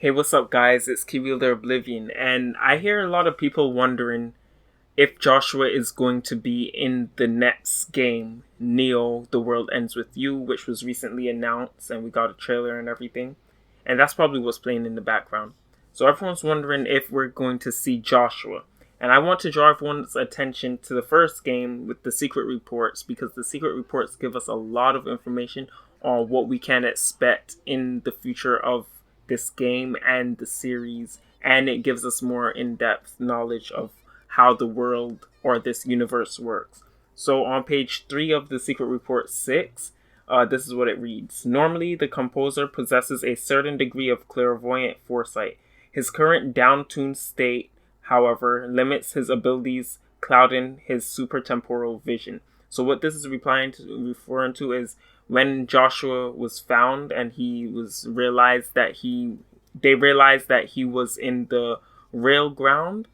Hey, what's up, guys? It's Kiwielder Oblivion, and I hear a lot of people wondering if Joshua is going to be in the next game, Neo: The World Ends With You, which was recently announced, and we got a trailer and everything. And that's probably what's playing in the background. So everyone's wondering if we're going to see Joshua. And I want to draw everyone's attention to the first game with the secret reports, because the secret reports give us a lot of information on what we can expect in the future of this game and the series, and it gives us more in-depth knowledge of how the world or this universe works. So on page 3 of the Secret Report 6, this is what it reads. Normally, the composer possesses a certain degree of clairvoyant foresight. His current down-tuned state, however, limits his abilities, clouding his supertemporal vision. So what this is referring to is when Joshua was found and he was realized that they realized that he was in the rail ground.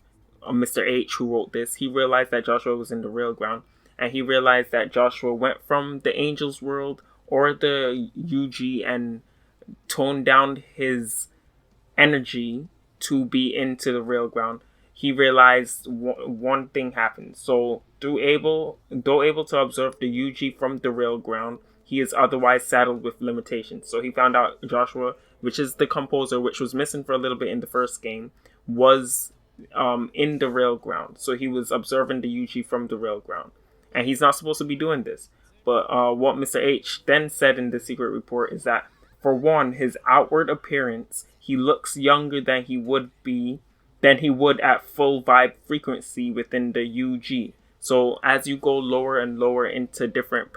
Mr. H, who wrote this, he realized that Joshua was in the rail ground, and he realized that Joshua went from the Angel's World or the UG and toned down his energy to be into the rail ground. He realized one thing happened. So though able to observe the UG from the rail ground, he is otherwise saddled with limitations. So he found out Joshua, which is the composer, which was missing for a little bit in the first game, was in the rail ground. So he was observing the UG from the rail ground. And he's not supposed to be doing this. But what Mr. H then said in the secret report is that, for one, his outward appearance, he looks younger than he would at full vibe frequency within the UG. So as you go lower and lower into different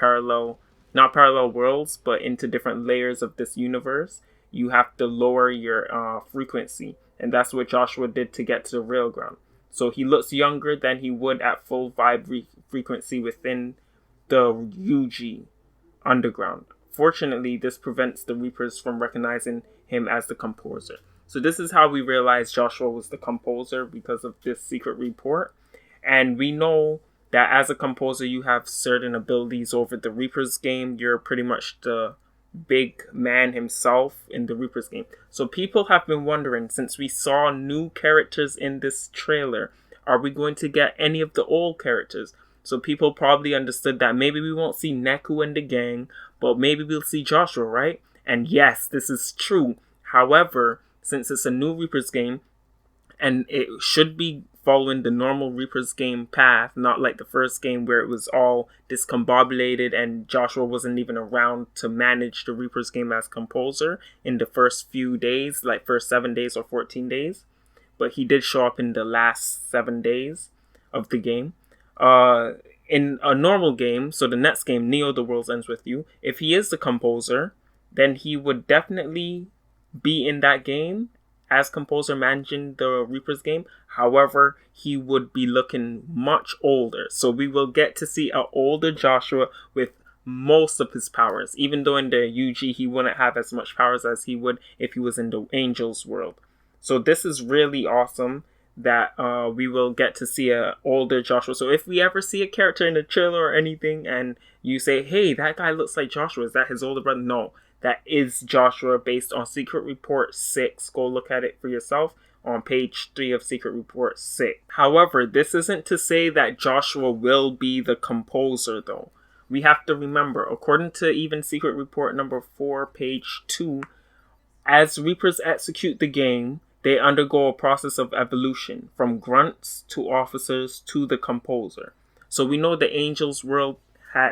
not parallel worlds, but into different layers of this universe, you have to lower your frequency. And that's what Joshua did to get to the rail ground. So he looks younger than he would at full vibe frequency within the UG underground. Fortunately, this prevents the Reapers from recognizing him as the composer. So this is how we realize Joshua was the composer, because of this secret report. And we know that as a composer, you have certain abilities over the Reapers game. You're pretty much the big man himself in the Reapers game. So people have been wondering, since we saw new characters in this trailer, are we going to get any of the old characters? So people probably understood that maybe we won't see Neku and the gang, but maybe we'll see Joshua, right? And yes, this is true. However, since it's a new Reapers game, and it should be following the normal Reapers game path, not like the first game where it was all discombobulated and Joshua wasn't even around to manage the Reapers game as composer in the first few days, like first 7 days or 14 days. But he did show up in the last 7 days of the game. In a normal game, so the next game, Neo: The World Ends With You, if he is the composer, then he would definitely be in that game as composer managing the Reapers game. However, he would be looking much older. So we will get to see an older Joshua with most of his powers, even though in the UG he wouldn't have as much powers as he would if he was in the Angel's World. So this is really awesome that we will get to see an older Joshua. So if we ever see a character in the trailer or anything and you say, hey, that guy looks like Joshua, is that his older brother? No, that is Joshua based on Secret Report 6. Go look at it for yourself on page 3 of Secret Report 6. However, this isn't to say that Joshua will be the composer, though. We have to remember, according to even Secret Report number 4, page 2, as Reapers execute the game, they undergo a process of evolution from grunts to officers to the composer. So we know the Angel's World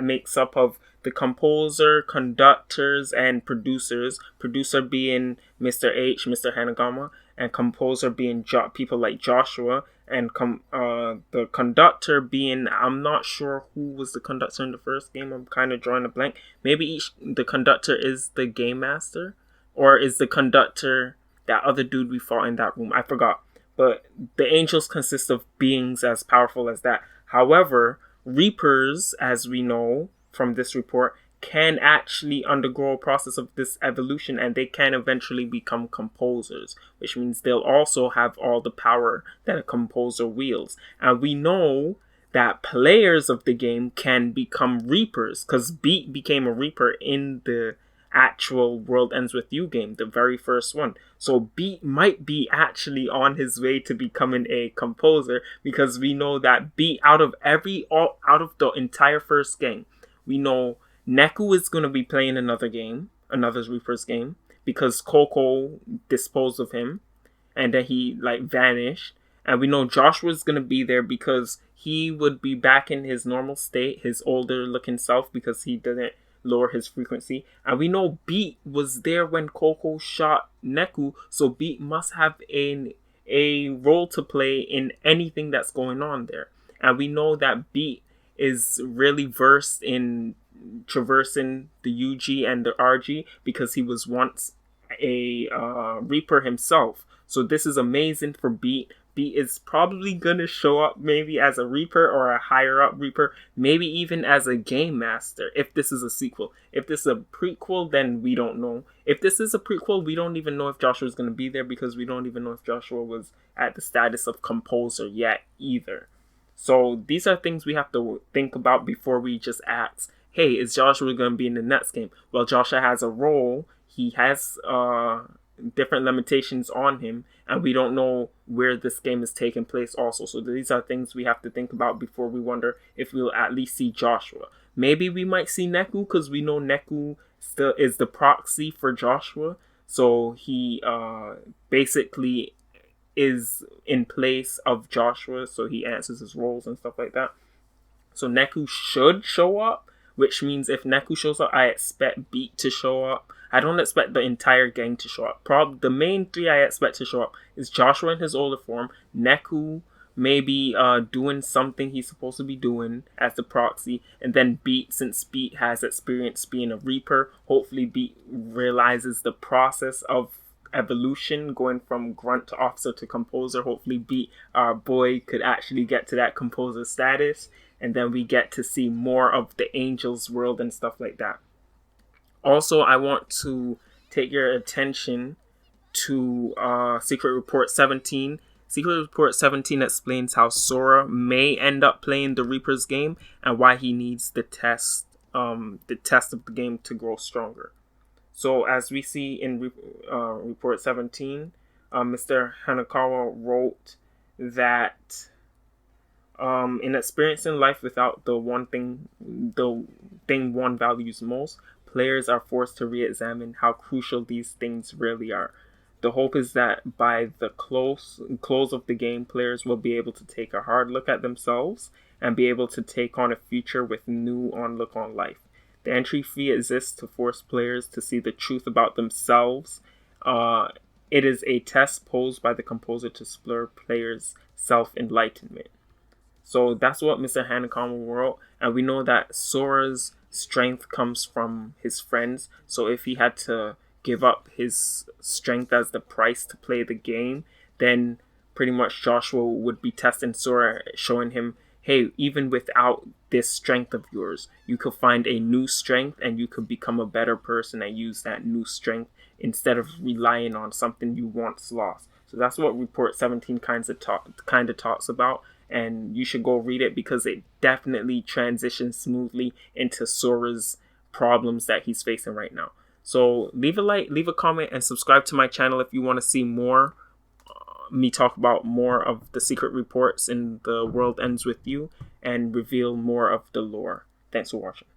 makes up of the composer, conductors, and producers. Producer being Mr. H, Mr. Hanagama, and composer being people like Joshua, and the conductor being, I'm not sure who was the conductor in the first game. I'm kind of drawing a blank. Maybe the conductor is the game master, or is the conductor that other dude we fought in that room? I forgot. But the angels consist of beings as powerful as that. However, Reapers, as we know from this report, can actually undergo a process of this evolution, and they can eventually become composers, which means they'll also have all the power that a composer wields. And we know that players of the game can become Reapers, because Beat became a Reaper in the actual World Ends With You game, the very first one. So Beat might be actually on his way to becoming a composer, because we know that Beat, out of the entire first game, we know Neku is going to be playing another Reaper's game, because Coco disposed of him and then he like vanished. And we know Joshua's gonna be there because he would be back in his normal state, his older looking self, because he didn't lower his frequency. And we know Beat was there when Coco shot Neku, so Beat must have a role to play in anything that's going on there. And we know that Beat is really versed in traversing the UG and the RG because he was once a Reaper himself. So this is amazing for Beat. Beat is probably going to show up maybe as a Reaper or a higher up Reaper, maybe even as a Game Master if this is a sequel. If this is a prequel, then we don't know. If this is a prequel, we don't even know if Joshua is going to be there, because we don't even know if Joshua was at the status of composer yet either. So these are things we have to think about before we just ask, hey, is Joshua going to be in the next game? Well, Joshua has a role. He has different limitations on him, and we don't know where this game is taking place also. So these are things we have to think about before we wonder if we'll at least see Joshua. Maybe we might see Neku, because we know Neku still is the proxy for Joshua. So he basically is in place of Joshua, so he answers his roles and stuff like that. So Neku should show up, which means if Neku shows up, I expect Beat to show up. I don't expect the entire gang to show up. The main three I expect to show up is Joshua in his older form, Neku maybe doing something he's supposed to be doing as the proxy, and then Beat, since Beat has experience being a Reaper. Hopefully Beat realizes the process of evolution, going from grunt to officer to composer. Hopefully Beat, our boy, could actually get to that composer status, and then we get to see more of the Angels world and stuff like that. Also, I want to take your attention to Secret Report 17. Secret Report 17 explains how Sora may end up playing the Reaper's game and why he needs the test of the game to grow stronger. So as we see in Report 17, Mr. Hanakawa wrote that in experiencing life without the thing one values most, players are forced to re-examine how crucial these things really are. The hope is that by the close of the game, players will be able to take a hard look at themselves and be able to take on a future with new onlook on life. The entry fee exists to force players to see the truth about themselves. It is a test posed by the composer to spur players' self-enlightenment. So that's what Mr. Hanakawa wrote, and we know that Sora's strength comes from his friends. So if he had to give up his strength as the price to play the game, then pretty much Joshua would be testing Sora, showing him, hey, even without this strength of yours, you could find a new strength and you could become a better person and use that new strength instead of relying on something you once lost. So that's what Report 17 kind of talks about. And you should go read it, because it definitely transitions smoothly into Sora's problems that he's facing right now. So leave a like, leave a comment, and subscribe to my channel if you want to see more me talk about more of the secret reports in The World Ends With You and reveal more of the lore. Thanks for watching.